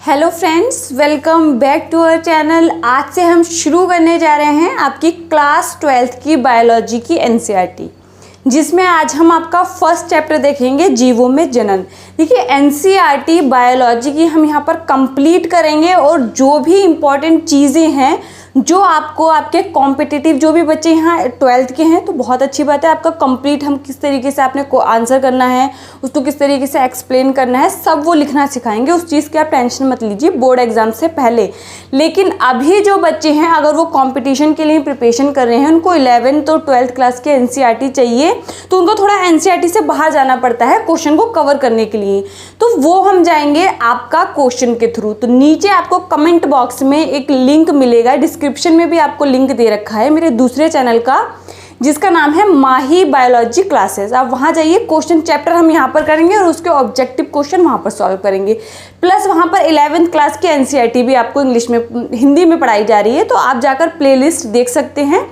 Hello friends, welcome back to our channel. आज से हम शुरू करने जा रहे हैं आपकी क्लास 12th की बायोलॉजी की एनसीईआरटी, जिसमें आज हम आपका फर्स्ट चैप्टर देखेंगे, जीवों में जनन। देखिए, एनसीईआरटी बायोलॉजी की हम यहाँ पर कंप्लीट करेंगे और जो भी इम्पॉर्टेंट चीज़ें हैं जो आपको आपके कॉम्पिटिटिव जो भी बच्चे यहाँ 12th के हैं तो बहुत अच्छी बात है। आपका कंप्लीट हम किस तरीके से आपने को आंसर करना है, उसको किस तरीके से एक्सप्लेन करना है, सब वो लिखना सिखाएंगे। उस चीज़ की आप टेंशन मत लीजिए बोर्ड एग्जाम से पहले। लेकिन अभी जो बच्चे हैं अगर वो कंपटीशन के लिए प्रिपरेशन कर रहे हैं, उनको 11th और 12th क्लास के एनसीईआरटी चाहिए, तो उनको थोड़ा एनसीईआरटी से बाहर जाना पड़ता है क्वेश्चन को कवर करने के लिए। तो वो हम जाएंगे आपका क्वेश्चन के थ्रू। तो नीचे आपको कमेंट बॉक्स में एक लिंक मिलेगा, डिस्क्रिप्शन में भी आपको लिंक दे रखा है मेरे दूसरे चैनल का, जिसका नाम है माही बायोलॉजी क्लासेस। आप वहाँ जाइए, क्वेश्चन चैप्टर हम यहाँ पर करेंगे और उसके ऑब्जेक्टिव क्वेश्चन वहाँ पर सॉल्व करेंगे। प्लस वहाँ पर 11th क्लास की एनसीईआरटी भी आपको इंग्लिश में, हिंदी में पढ़ाई जा रही है। तो आप जाकर प्लेलिस्ट देख सकते हैं,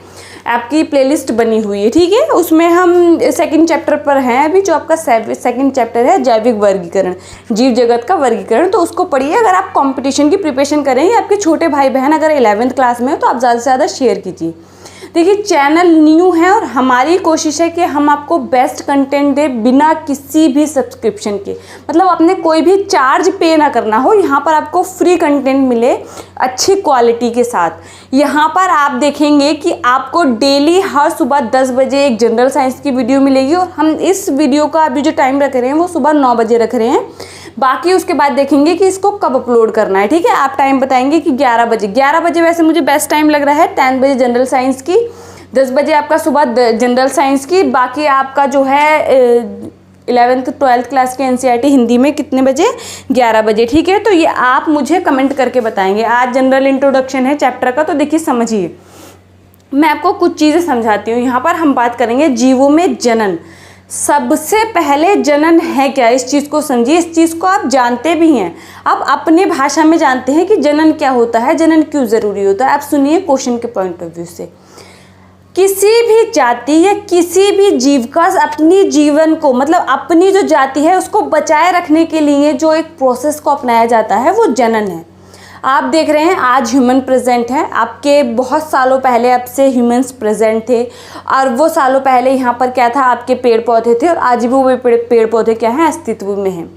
आपकी प्लेलिस्ट बनी हुई है, ठीक है। उसमें हम सेकंड चैप्टर पर हैं अभी, जो आपका सेकंड चैप्टर है जैविक वर्गीकरण, जीव जगत का वर्गीकरण। तो उसको पढ़िए। अगर आप कंपटीशन की प्रिपरेशन करेंगे, आपके छोटे भाई बहन अगर 11th क्लास में हो तो आप ज़्यादा से ज़्यादा शेयर कीजिए। देखिए, चैनल न्यू है और हमारी कोशिश है कि हम आपको बेस्ट कंटेंट दें बिना किसी भी सब्सक्रिप्शन के, मतलब आपने कोई भी चार्ज पे ना करना हो। यहाँ पर आपको फ्री कंटेंट मिले अच्छी क्वालिटी के साथ। यहाँ पर आप देखेंगे कि आपको डेली हर सुबह 10 बजे एक जनरल साइंस की वीडियो मिलेगी और हम इस वीडियो का अभी जो टाइम रख रहे हैं वो सुबह 9 बजे रख रहे हैं। बाकी उसके बाद देखेंगे कि इसको कब अपलोड करना है, ठीक है। आप टाइम बताएंगे कि 11 बजे वैसे मुझे बेस्ट टाइम लग रहा है। 10 बजे जनरल साइंस की, 10 बजे आपका सुबह जनरल साइंस की, बाकी आपका जो है 11th 12th क्लास की एनसीईआरटी हिंदी में कितने बजे, 11 बजे, ठीक है। तो ये आप मुझे कमेंट करके बताएंगे। आज जनरल इंट्रोडक्शन है चैप्टर का, तो देखिए समझिए, मैं आपको कुछ चीज़ें समझाती हूँ। यहाँ पर हम बात करेंगे जीवों में जनन। सबसे पहले जनन है क्या, इस चीज़ को समझिए। इस चीज़ को आप जानते भी हैं, आप अपने भाषा में जानते हैं कि जनन क्या होता है, जनन क्यों ज़रूरी होता है। आप सुनिए क्वेश्चन के पॉइंट ऑफ व्यू से। किसी भी जाति या किसी भी जीव का अपनी जीवन को, मतलब अपनी जो जाति है उसको बचाए रखने के लिए जो एक प्रोसेस को अपनाया जाता है वो जनन है। आप देख रहे हैं आज ह्यूमन प्रेजेंट है, आपके बहुत सालों पहले अब से ह्यूमंस प्रेजेंट थे, और वो सालों पहले यहाँ पर क्या था, आपके पेड़ पौधे थे, और आज भी वो पेड़ पौधे क्या हैं, अस्तित्व में हैं।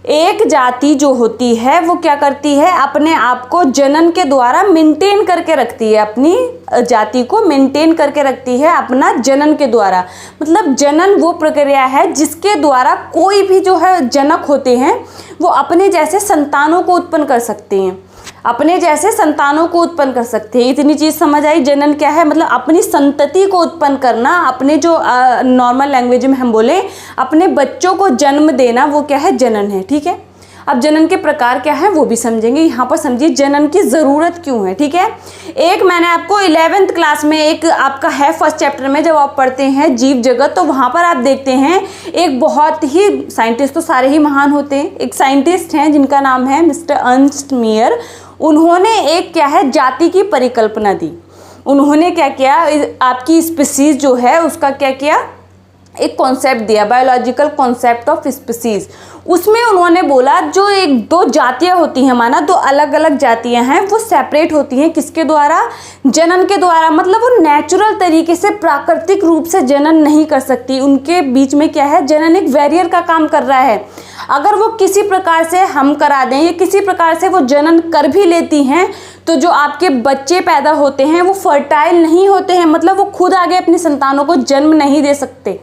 एक जाति जो होती है वो क्या करती है, अपने आप को जनन के द्वारा मेंटेन करके रखती है, अपनी जाति को मेंटेन करके रखती है अपना जनन के द्वारा। मतलब जनन वो प्रक्रिया है जिसके द्वारा कोई भी जो है जनक होते हैं वो अपने जैसे संतानों को उत्पन्न कर सकते हैं, अपने जैसे संतानों को उत्पन्न कर सकते हैं। इतनी चीज़ समझ आई। जनन क्या है, मतलब अपनी संतति को उत्पन्न करना, अपने जो नॉर्मल लैंग्वेज में हम बोले अपने बच्चों को जन्म देना, वो क्या है, जनन है, ठीक है। अब जनन के प्रकार क्या है वो भी समझेंगे। यहाँ पर समझिए जनन की ज़रूरत क्यों है, ठीक है। एक मैंने आपको 11th क्लास में एक आपका है फर्स्ट चैप्टर में, जब आप पढ़ते हैं जीव जगत, तो वहाँ पर आप देखते हैं एक बहुत ही, साइंटिस्ट तो सारे ही महान होते हैं, एक साइंटिस्ट हैं जिनका नाम है मिस्टर अर्नस्ट मेयर। उन्होंने एक क्या है जाति की परिकल्पना दी। उन्होंने क्या किया, आपकी स्पीसीज जो है उसका क्या किया, एक कॉन्सेप्ट दिया, बायोलॉजिकल कॉन्सेप्ट ऑफ स्पीसीज। उसमें उन्होंने बोला जो एक दो जातियां होती हैं, माना दो अलग अलग जातियां हैं, वो सेपरेट होती हैं किसके द्वारा, जनन के द्वारा। मतलब वो नेचुरल तरीके से, प्राकृतिक रूप से जनन नहीं कर सकती। उनके बीच में क्या है, जनन एक बैरियर का काम कर रहा है। अगर वो किसी प्रकार से हम करा दें या किसी प्रकार से वो जनन कर भी लेती हैं, तो जो आपके बच्चे पैदा होते हैं वो फर्टाइल नहीं होते हैं, मतलब वो खुद आगे अपनी संतानों को जन्म नहीं दे सकते।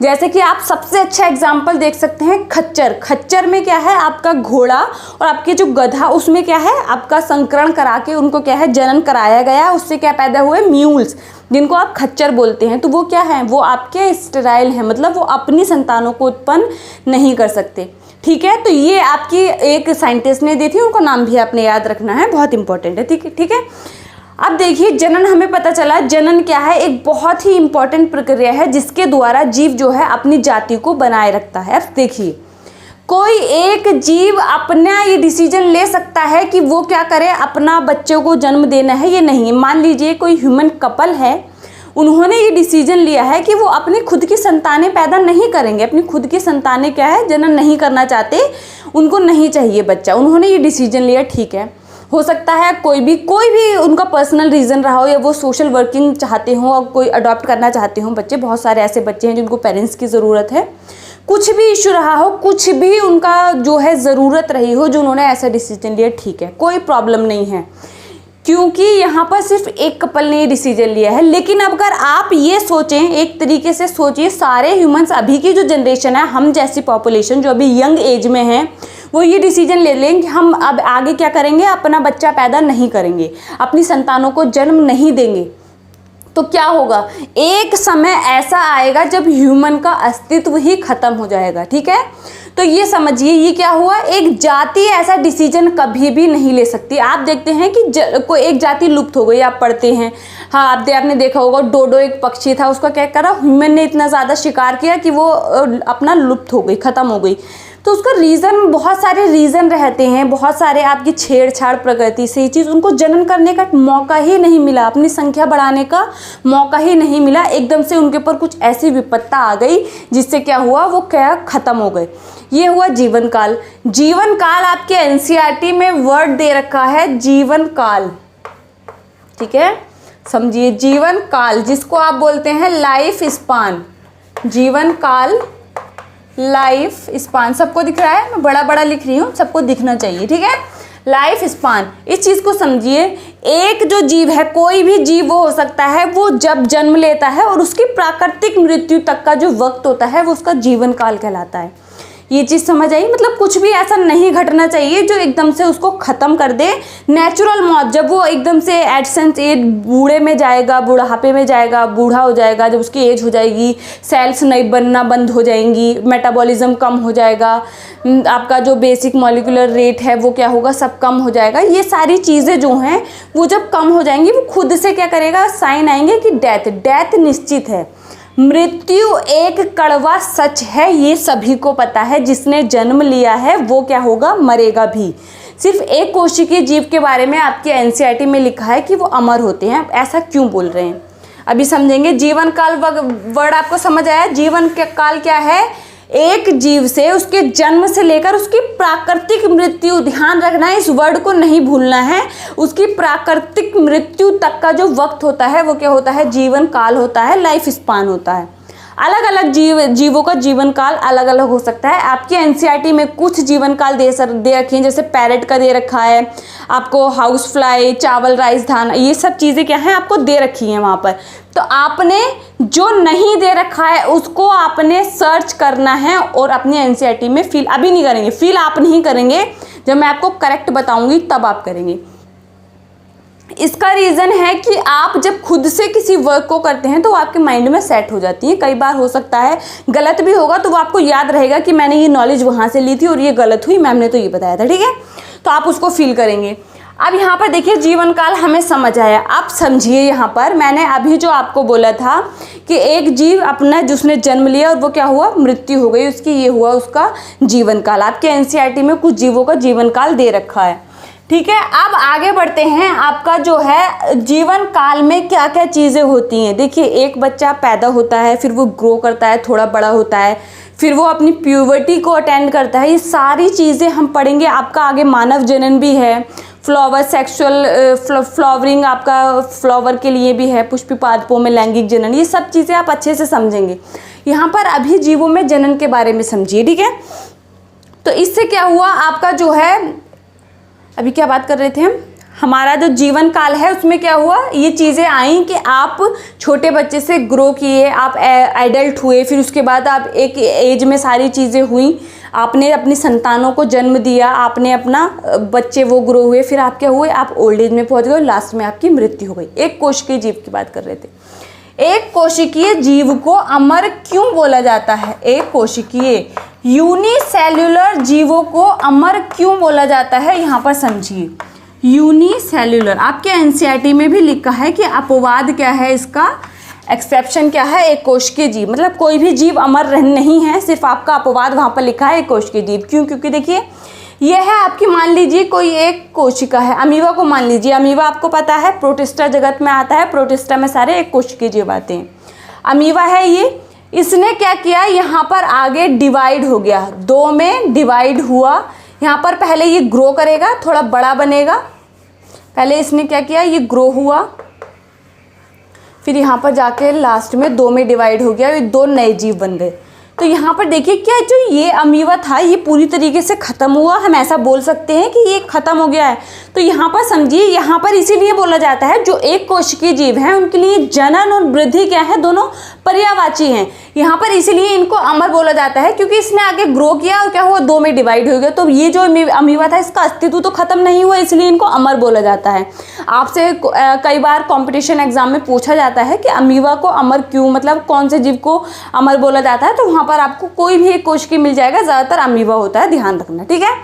जैसे कि आप सबसे अच्छा एग्जाम्पल देख सकते हैं खच्चर। खच्चर में क्या है, आपका घोड़ा और आपके जो गधा, उसमें क्या है, आपका संकरण करा के उनको क्या है, जनन कराया गया। उससे क्या पैदा हुए, म्यूल्स, जिनको आप खच्चर बोलते हैं। तो वो क्या है, वो आपके स्टेराइल हैं, मतलब वो अपनी संतानों को उत्पन्न नहीं कर सकते, ठीक है। तो ये आपकी एक साइंटिस्ट ने दी थी, उनका नाम भी आपने याद रखना है, बहुत इंपॉर्टेंट है, ठीक है। अब देखिए जनन, हमें पता चला जनन क्या है, एक बहुत ही इंपॉर्टेंट प्रक्रिया है जिसके द्वारा जीव जो है अपनी जाति को बनाए रखता है। अब देखिए, कोई एक जीव अपना ये डिसीजन ले सकता है कि वो क्या करे, अपना बच्चों को जन्म देना है, ये नहीं। मान लीजिए कोई ह्यूमन कपल है, उन्होंने ये डिसीजन लिया है कि वो अपनी खुद की संतानें पैदा नहीं करेंगे, अपनी खुद की संतानें क्या है, जनन नहीं करना चाहते। उनको नहीं चाहिए बच्चा, उन्होंने ये डिसीजन लिया, ठीक है। हो सकता है कोई भी उनका पर्सनल रीज़न रहा हो, या वो सोशल वर्किंग चाहते हो और कोई अडॉप्ट करना चाहते हो बच्चे। बहुत सारे ऐसे बच्चे हैं जिनको पेरेंट्स की ज़रूरत है, कुछ भी इशू रहा हो, कुछ भी उनका जो है ज़रूरत रही हो, जो उन्होंने ऐसा डिसीजन लिया, ठीक है, कोई प्रॉब्लम नहीं है, क्योंकि यहाँ पर सिर्फ एक कपल ने ये डिसीजन लिया है। लेकिन अब अगर आप ये सोचें, एक तरीके से सोचिए, सारे ह्यूमंस, अभी की जो जनरेशन है, हम जैसी पॉपुलेशन जो अभी यंग एज में है, वो ये डिसीजन ले लें कि हम अब आगे क्या करेंगे, अपना बच्चा पैदा नहीं करेंगे, अपनी संतानों को जन्म नहीं देंगे। तो क्या होगा, एक समय ऐसा आएगा जब ह्यूमन का अस्तित्व ही खत्म हो जाएगा, ठीक है। तो ये समझिए, ये क्या हुआ, एक जाति ऐसा डिसीजन कभी भी नहीं ले सकती। आप देखते हैं कि कोई एक जाति लुप्त हो गई, आप पढ़ते हैं, हाँ आपने देखा होगा, डोडो एक पक्षी था, उसका क्या करा, ह्यूमन ने इतना ज़्यादा शिकार किया कि वो अपना लुप्त हो गई, ख़त्म हो गई। तो उसका रीज़न, बहुत सारे रीज़न रहते हैं, बहुत सारे आपकी छेड़छाड़ प्रकृति से, ये चीज़ उनको जन्म करने का मौका ही नहीं मिला, अपनी संख्या बढ़ाने का मौका ही नहीं मिला। एकदम से उनके ऊपर कुछ ऐसी विपत्ता आ गई जिससे क्या हुआ, वो क्या खत्म हो गए। ये हुआ जीवन काल। जीवन काल आपके एनसीईआरटी में वर्ड दे रखा है, जीवन काल, ठीक है, समझिए। जीवन काल, जिसको आप बोलते हैं लाइफ स्पान, जीवन काल, लाइफ स्पान, सबको दिख रहा है, मैं बड़ा बड़ा लिख रही हूँ, सबको दिखना चाहिए, ठीक है। लाइफ स्पान, इस चीज़ को समझिए। एक जो जीव है, कोई भी जीव वो हो सकता है, वो जब जन्म लेता है और उसकी प्राकृतिक मृत्यु तक का जो वक्त होता है, वो उसका जीवन काल कहलाता है। ये चीज़ समझ आई, मतलब कुछ भी ऐसा नहीं घटना चाहिए जो एकदम से उसको ख़त्म कर दे। नेचुरल मौत, जब वो एकदम से एडसेंस एज, बूढ़े में जाएगा, बुढ़ापे में जाएगा, बूढ़ा हो जाएगा, जब उसकी एज हो जाएगी, सेल्स नहीं बनना बंद हो जाएंगी, मेटाबॉलिज्म कम हो जाएगा, आपका जो बेसिक मॉलिक्यूलर रेट है वो क्या होगा, सब कम हो जाएगा। ये सारी चीज़ें जो हैं वो जब कम हो जाएंगी, वो खुद से क्या करेगा, साइन आएंगे कि डेथ निश्चित है। मृत्यु एक कड़वा सच है, ये सभी को पता है। जिसने जन्म लिया है वो क्या होगा, मरेगा भी। सिर्फ एक कोशिकीय जीव के बारे में आपके एनसीईआरटी में लिखा है कि वो अमर होते हैं। ऐसा क्यों बोल रहे हैं, अभी समझेंगे। जीवन काल वर्ड आपको समझ आया। जीवन काल क्या है, एक जीव से उसके जन्म से लेकर उसकी प्राकृतिक मृत्यु, ध्यान रखना है, इस वर्ड को नहीं भूलना है। उसकी प्राकृतिक मृत्यु तक का जो वक्त होता है वो क्या होता है, जीवन काल होता है, लाइफ स्पान होता है। अलग अलग जीवों का जीवन काल अलग अलग हो सकता है। आपके एनसीईआरटी में कुछ जीवन काल दे रखे हैं, जैसे पैरेट का दे रखा है आपको, हाउस फ्लाई, चावल, राइस, धान, ये सब चीज़ें क्या हैं आपको दे रखी हैं वहाँ पर। तो आपने जो नहीं दे रखा है उसको आपने सर्च करना है और अपने एनसीईआरटी में फिल, अभी नहीं करेंगे, फिल आप नहीं करेंगे, जब मैं आपको करेक्ट बताऊंगी तब आप करेंगे। इसका रीज़न है कि आप जब खुद से किसी वर्क को करते हैं तो आपके माइंड में सेट हो जाती है। कई बार हो सकता है गलत भी होगा, तो वो आपको याद रहेगा कि मैंने ये नॉलेज वहाँ से ली थी और ये गलत हुई, मैम ने तो ये बताया था, ठीक है। तो आप उसको फील करेंगे। अब यहाँ पर देखिए, जीवन काल हमें समझ आया। आप समझिए, यहाँ पर मैंने अभी जो आपको बोला था कि एक जीव अपना, जिसने जन्म लिया और वो क्या हुआ, मृत्यु हो गई उसकी, ये हुआ उसका जीवन काल। आपके एनसीईआरटी में कुछ जीवों का जीवन काल दे रखा है, ठीक है। अब आगे बढ़ते हैं। आपका जो है जीवन काल में क्या क्या चीज़ें होती हैं। देखिए, एक बच्चा पैदा होता है, फिर वो ग्रो करता है, थोड़ा बड़ा होता है, फिर वो अपनी प्यूबर्टी को अटेंड करता है। ये सारी चीज़ें हम पढ़ेंगे। आपका आगे मानव जनन भी है, फ्लावर, सेक्सुअल फ्लावरिंग आपका फ्लावर के लिए भी है, पुष्पी पादपों में लैंगिक जनन, ये सब चीज़ें आप अच्छे से समझेंगे। यहाँ पर अभी जीवों में जनन के बारे में समझिए, ठीक है। तो इससे क्या हुआ, आपका जो है, अभी क्या बात कर रहे थे हम, हमारा जो जीवन काल है उसमें क्या हुआ, ये चीज़ें आई कि आप छोटे बच्चे से ग्रो किए, आप एडल्ट हुए, फिर उसके बाद आप एक एज में सारी चीज़ें हुई, आपने अपनी संतानों को जन्म दिया, आपने अपना बच्चे वो ग्रो हुए, फिर आप क्या हुए, आप ओल्ड एज में पहुंच गए, लास्ट में आपकी मृत्यु हो गई। एक कोशिकीय जीव की बात कर रहे थे। एक कोशिकीय जीव को अमर क्यों बोला जाता है, एक कोशिकीय यूनिसेल्युलर जीवों को अमर क्यों बोला जाता है, यहाँ पर समझिए। यूनिसेल्युलर आपके एनसीईआरटी में भी लिखा है कि अपवाद क्या है, इसका एक्सेप्शन क्या है, एक कोशिकीय जीव, मतलब कोई भी जीव अमर नहीं है, सिर्फ आपका अपवाद वहाँ पर लिखा है एक कोशिकीय जीव। क्यों, क्योंकि देखिए यह है आपकी, मान लीजिए कोई एक कोशिका है, अमीबा को मान लीजिए, अमीबा आपको पता है प्रोटिस्टा जगत में आता है, प्रोटिस्टा में सारे एक कोशिकीय जीव आते हैं। अमीबा है ये, इसने क्या किया, यहाँ पर आगे डिवाइड हो गया, दो में डिवाइड हुआ, यहाँ पर पहले ये ग्रो करेगा, थोड़ा बड़ा बनेगा। पहले इसने क्या किया, ये ग्रो हुआ, फिर यहाँ पर जाके लास्ट में 2 में डिवाइड हो गया, ये 2 नए जीव बन गए। तो यहाँ पर देखिए क्या जो ये अमीबा था ये पूरी तरीके से ख़त्म हुआ, हम ऐसा बोल सकते हैं कि ये ख़त्म हो गया है। तो यहाँ पर समझिए, यहाँ पर इसीलिए बोला जाता है जो एक कोशिकीय जीव हैं उनके लिए जनन और वृद्धि क्या है, दोनों पर्यायवाची हैं। यहाँ पर इसीलिए इनको अमर बोला जाता है क्योंकि इसने आगे ग्रो किया और क्या हुआ, 2 में डिवाइड हो गया। तो ये जो अमीबा था इसका अस्तित्व तो खत्म नहीं हुआ, इसलिए इनको अमर बोला जाता है। आपसे कई बार कंपटीशन एग्जाम में पूछा जाता है कि अमीबा को अमर क्यों, मतलब कौन से जीव को अमर बोला जाता है, तो वहाँ पर आपको कोई भी एक कोशिकीय मिल जाएगा, ज़्यादातर अमीबा होता है, ध्यान रखना, ठीक है।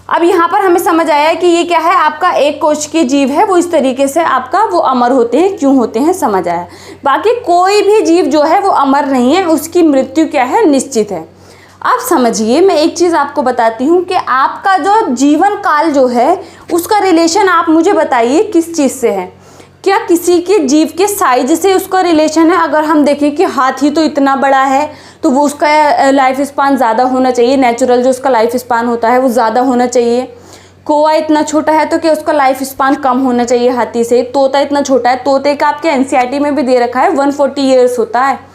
अब यहाँ पर हमें समझ आया है कि ये क्या है, आपका एक कोशिकीय जीव है, वो इस तरीके से आपका वो अमर होते हैं, क्यों होते हैं समझ आया। बाकी कोई भी जीव जो है वो अमर नहीं है, उसकी मृत्यु क्या है, निश्चित है। अब समझिए, मैं एक चीज़ आपको बताती हूँ कि आपका जो जीवन काल जो है उसका रिलेशन आप मुझे बताइए किस चीज़ से है। क्या किसी के जीव के साइज से उसका रिलेशन है? अगर हम देखें कि हाथी तो इतना बड़ा है तो वो उसका लाइफ स्पान ज़्यादा होना चाहिए, नेचुरल जो उसका लाइफ स्पान होता है वो ज़्यादा होना चाहिए। कौवा इतना छोटा है तो क्या उसका लाइफ स्पान कम होना चाहिए हाथी से। तोता इतना छोटा है, तोते का आपके एनसीईआरटी में भी दे रखा है 140 ईयर्स होता है।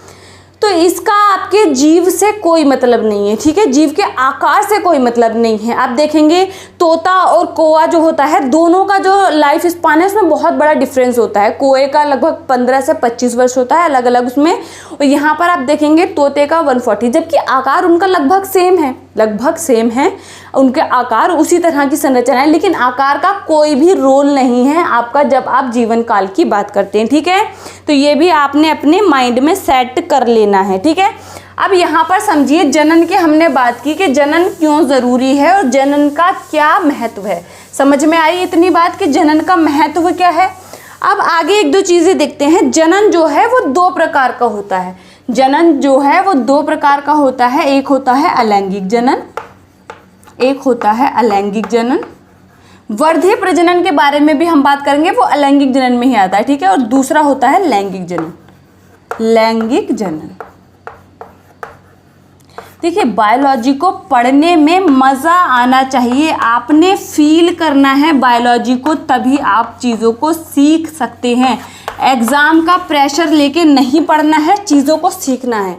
तो इसका आपके जीव से कोई मतलब नहीं है, ठीक है, जीव के आकार से कोई मतलब नहीं है। आप देखेंगे तोता और कौवा जो होता है, दोनों का जो लाइफ स्पान है उसमें बहुत बड़ा डिफरेंस होता है। कौवे का लगभग 15 से 25 वर्ष होता है अलग अलग उसमें, और यहाँ पर आप देखेंगे तोते का 140, जबकि आकार उनका लगभग सेम है, लगभग सेम है उनके आकार, उसी तरह की संरचना है, लेकिन आकार का कोई भी रोल नहीं है आपका जब आप जीवन काल की बात करते हैं, ठीक है। तो ये भी आपने अपने माइंड में सेट कर लेना है, ठीक है। अब यहाँ पर समझिए, जनन की हमने बात की कि जनन क्यों ज़रूरी है और जनन का क्या महत्व है। समझ में आई इतनी बात कि जनन का महत्व क्या है। अब आगे 1-2 चीज़ें देखते हैं। जनन जो है वो 2 प्रकार का होता है। जनन जो है वो 2 प्रकार का होता है, एक होता है अलैंगिक जनन, एक होता है अलैंगिक जनन। वर्धी प्रजनन के बारे में भी हम बात करेंगे, वो अलैंगिक जनन में ही आता है, ठीक है। और दूसरा होता है लैंगिक जनन, लैंगिक जनन। देखिए, बायोलॉजी को पढ़ने में मज़ा आना चाहिए, आपने फील करना है बायोलॉजी को, तभी आप चीज़ों को सीख सकते हैं। एग्ज़ाम का प्रेशर लेके नहीं पढ़ना है, चीज़ों को सीखना है।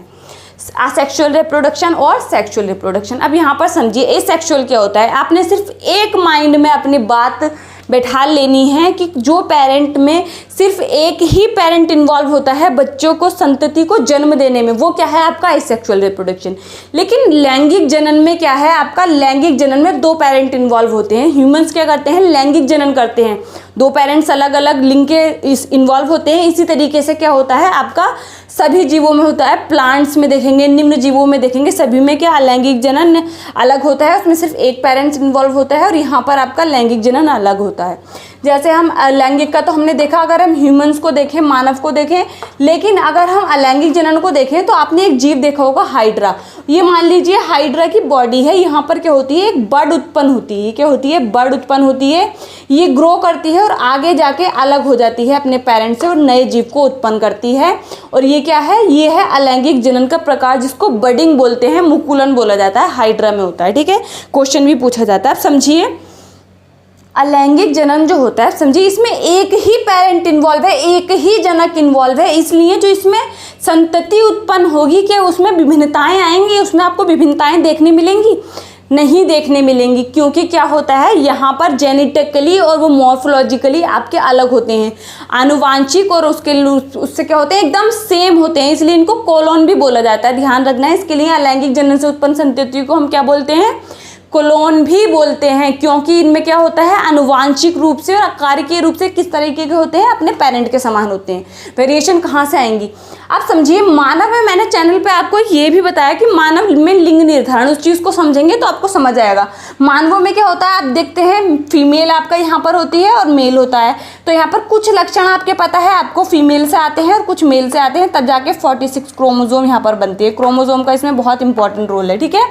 असेक्सुअल रिप्रोडक्शन और सेक्सुअल रिप्रोडक्शन। अब यहाँ पर समझिए, एसेक्सुअल क्या होता है, आपने सिर्फ एक माइंड में अपनी बात बैठा लेनी है कि जो पेरेंट में सिर्फ एक ही पेरेंट इन्वॉल्व होता है बच्चों को, संतति को जन्म देने में, वो क्या है आपका एसेक्सुअल रिप्रोडक्शन। लेकिन लैंगिक जनन में क्या है आपका, लैंगिक जनन में 2 पेरेंट इन्वॉल्व होते हैं। ह्यूमंस क्या करते हैं, लैंगिक जनन करते हैं, 2 पेरेंट्स अलग अलग लिंग के इन्वॉल्व होते हैं। इसी तरीके से क्या होता है आपका सभी जीवों में होता है, प्लांट्स में देखेंगे, निम्न जीवों में देखेंगे, सभी में क्या अलैंगिक जनन अलग होता है, उसमें सिर्फ एक पेरेंट्स इन्वॉल्व होता है, और यहाँ पर आपका लैंगिक जनन अलग होता है। जैसे हम लैंगिक का तो हमने देखा, अगर हम ह्यूमंस को देखें, मानव को देखें, लेकिन अगर हम अलैंगिक जनन को देखें तो आपने एक जीव देखा होगा हाइड्रा। ये मान लीजिए हाइड्रा की बॉडी है, यहाँ पर क्या होती है, एक बर्ड उत्पन्न होती है। क्या होती है, बर्ड उत्पन्न होती है, ये ग्रो करती है और आगे जाके अलग हो जाती है अपने पेरेंट्स से और नए जीव को उत्पन्न करती है। और ये क्या है, ये है अलैंगिक जनन का प्रकार, जिसको बडिंग बोलते हैं, मुकुलन बोला जाता है, हाइड्रा में होता है, ठीक है। क्वेश्चन भी पूछा जाता है। अब समझिए, अलैंगिक जनन जो होता है, समझिए इसमें एक ही पेरेंट इन्वॉल्व है, एक ही जनक इन्वॉल्व है, इसलिए जो इसमें संतति उत्पन्न होगी क्या उसमें विभिन्नताएं आएंगी, उसमें आपको विभिन्नताएं देखने मिलेंगी, नहीं देखने मिलेंगी, क्योंकि क्या होता है यहाँ पर जेनेटिकली और वो मॉर्फोलॉजिकली आपके अलग होते हैं, आनुवांशिक और उससे क्या होते हैं, एकदम सेम होते हैं, इसलिए इनको कोलोन भी बोला जाता है। ध्यान रखना है इसके लिए, अलैंगिक जनन से उत्पन्न संतति को हम क्या बोलते हैं, कोलोन भी बोलते हैं, क्योंकि इनमें क्या होता है, आनुवांशिक रूप से और आकारिकीय रूप से किस तरीके के होते हैं, अपने पेरेंट के समान होते हैं। वेरिएशन कहाँ से आएंगी। अब समझिए, मानव में मैंने चैनल पे आपको ये भी बताया कि मानव में लिंग निर्धारण, उस चीज़ को समझेंगे तो आपको समझ आएगा। मानवों में क्या होता है, आप देखते हैं फीमेल आपका यहाँ पर होती है और मेल होता है, तो यहाँ पर कुछ लक्षण आपके पता है, आपको फीमेल से आते हैं और कुछ मेल से आते हैं, तब जाके 46 क्रोमोजोम यहाँ पर बनती है। क्रोमोजोम का इसमें बहुत इंपॉर्टेंट रोल है, ठीक है।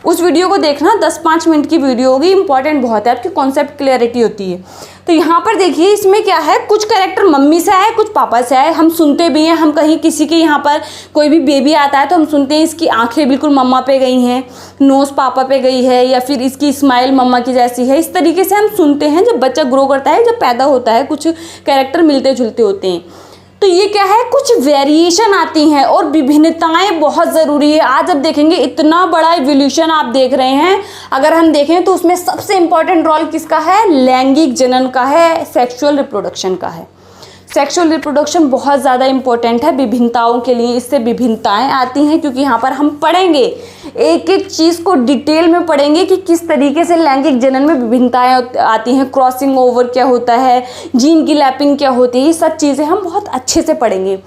उस वीडियो को देखना, 10-5 मिनट की वीडियो होगी, इंपॉर्टेंट बहुत है, आपकी कॉन्सेप्ट क्लियरिटी होती है। तो यहाँ पर देखिए इसमें क्या है, कुछ कैरेक्टर मम्मी से आए, कुछ पापा से आए। हम सुनते भी हैं, हम कहीं किसी के यहाँ पर कोई भी बेबी आता है तो हम सुनते हैं इसकी आंखें बिल्कुल मम्मा पे गई हैं, नोज़ पापा पे गई है, या फिर इसकी स्माइल मम्मा की जैसी है। इस तरीके से हम सुनते हैं। जब बच्चा ग्रो करता है, जब पैदा होता है, कुछ कैरेक्टर मिलते जुलते होते हैं। तो ये क्या है, कुछ वेरिएशन आती हैं और विभिन्नताएं बहुत ज़रूरी है। आज अब देखेंगे इतना बड़ा इवोल्यूशन आप देख रहे हैं, अगर हम देखें तो उसमें सबसे इंपॉर्टेंट रोल किसका है, लैंगिक जनन का है, सेक्सुअल रिप्रोडक्शन का है। सेक्सुअल रिप्रोडक्शन बहुत ज़्यादा इंपॉर्टेंट है विभिन्नताओं के लिए। इससे विभिन्नताएं आती हैं, क्योंकि यहाँ पर हम पढ़ेंगे, एक एक चीज़ को डिटेल में पढ़ेंगे कि किस तरीके से लैंगिक जनन में विभिन्नताएं आती हैं, क्रॉसिंग ओवर क्या होता है, जीन की लैपिंग क्या होती है, ये सब चीज़ें हम बहुत अच्छे से पढ़ेंगे।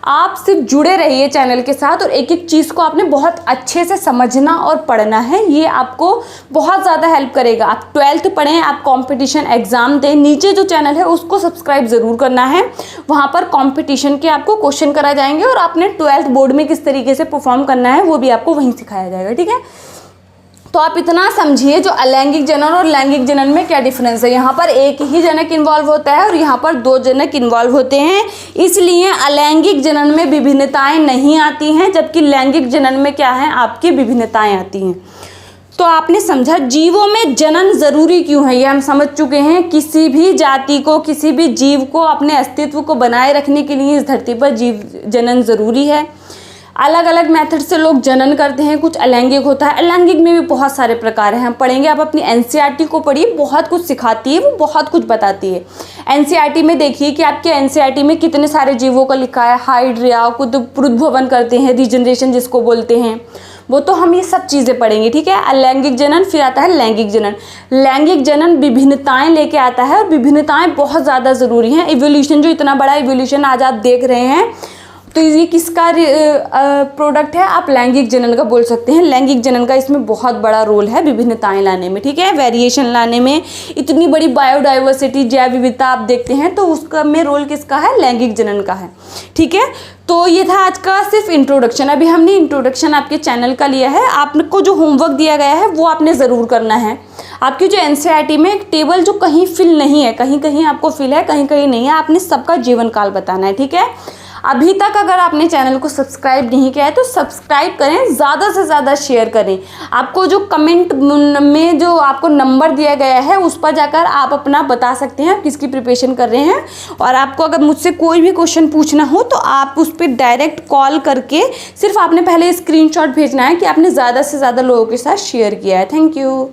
आप सिर्फ जुड़े रहिए चैनल के साथ और एक एक चीज़ को आपने बहुत अच्छे से समझना और पढ़ना है। ये आपको बहुत ज़्यादा हेल्प करेगा। आप 12th पढ़ें, आप कंपटीशन एग्ज़ाम दें, नीचे जो चैनल है उसको सब्सक्राइब ज़रूर करना है। वहाँ पर कंपटीशन के आपको क्वेश्चन करा जाएंगे और आपने 12th बोर्ड में किस तरीके से परफॉर्म करना है वो भी आपको वहीं सिखाया जाएगा, ठीक है। तो आप इतना समझिए जो अलैंगिक जनन और लैंगिक जनन में क्या डिफरेंस है। यहाँ पर एक ही जनक इन्वॉल्व होता है और यहाँ पर 2 जनक इन्वॉल्व होते हैं, इसलिए अलैंगिक जनन में विभिन्नताएं नहीं आती हैं, जबकि लैंगिक जनन में क्या है, आपकी विभिन्नताएं आती हैं। तो आपने समझा जीवों में जनन ज़रूरी क्यों है, ये हम समझ चुके हैं। किसी भी जाति को, किसी भी जीव को अपने अस्तित्व को बनाए रखने के लिए इस धरती पर जनन ज़रूरी है। अलग अलग मेथड से लोग जनन करते हैं, कुछ अलैंगिक होता है। अलैंगिक में भी बहुत सारे प्रकार हैं, हम पढ़ेंगे। आप अपनी एनसीईआरटी को पढ़िए, बहुत कुछ सिखाती है, वो बहुत कुछ बताती है। एनसीईआरटी में देखिए कि आपके एनसीईआरटी में कितने सारे जीवों का लिखा है, हाइड्रिया, खुद पुनरुद्भवन करते हैं, रीजनरेशन जिसको बोलते हैं, वो तो हम ये सब चीज़ें पढ़ेंगे, ठीक है। अलैंगिक जनन, फिर आता है लैंगिक जनन। लैंगिक जनन विभिन्नताएं लेके आता है और विभिन्नताएं बहुत ज़्यादा ज़रूरी हैं। इवोल्यूशन, जो इतना बड़ा इवोल्यूशन आज आप देख रहे हैं, तो ये किसका प्रोडक्ट है, आप लैंगिक जनन का बोल सकते हैं। लैंगिक जनन का इसमें बहुत बड़ा रोल है विभिन्नताएं लाने में, ठीक है, वेरिएशन लाने में। इतनी बड़ी बायोडाइवर्सिटी, जैव विविधता आप देखते हैं, तो उसका में रोल किसका है, लैंगिक जनन का है, ठीक है। तो ये था आज का सिर्फ इंट्रोडक्शन। अभी हमने इंट्रोडक्शन आपके चैनल का लिया है। आपको जो होमवर्क दिया गया है वो आपने ज़रूर करना है। आपकी जो एनसीईआरटी में एक टेबल जो कहीं फिल नहीं है, कहीं कहीं आपको फिल है, कहीं कहीं नहीं है, आपने सबका जीवन काल बताना है, ठीक है। अभी तक अगर आपने चैनल को सब्सक्राइब नहीं किया है तो सब्सक्राइब करें, ज़्यादा से ज़्यादा शेयर करें। आपको जो कमेंट में जो आपको नंबर दिया गया है उस पर जाकर आप अपना बता सकते हैं आप किसकी प्रिपरेशन कर रहे हैं। और आपको अगर मुझसे कोई भी क्वेश्चन पूछना हो तो आप उस पर डायरेक्ट कॉल करके सिर्फ आपने पहले स्क्रीनशॉट भेजना है कि आपने ज़्यादा से ज़्यादा लोगों के साथ शेयर किया है। Thank you.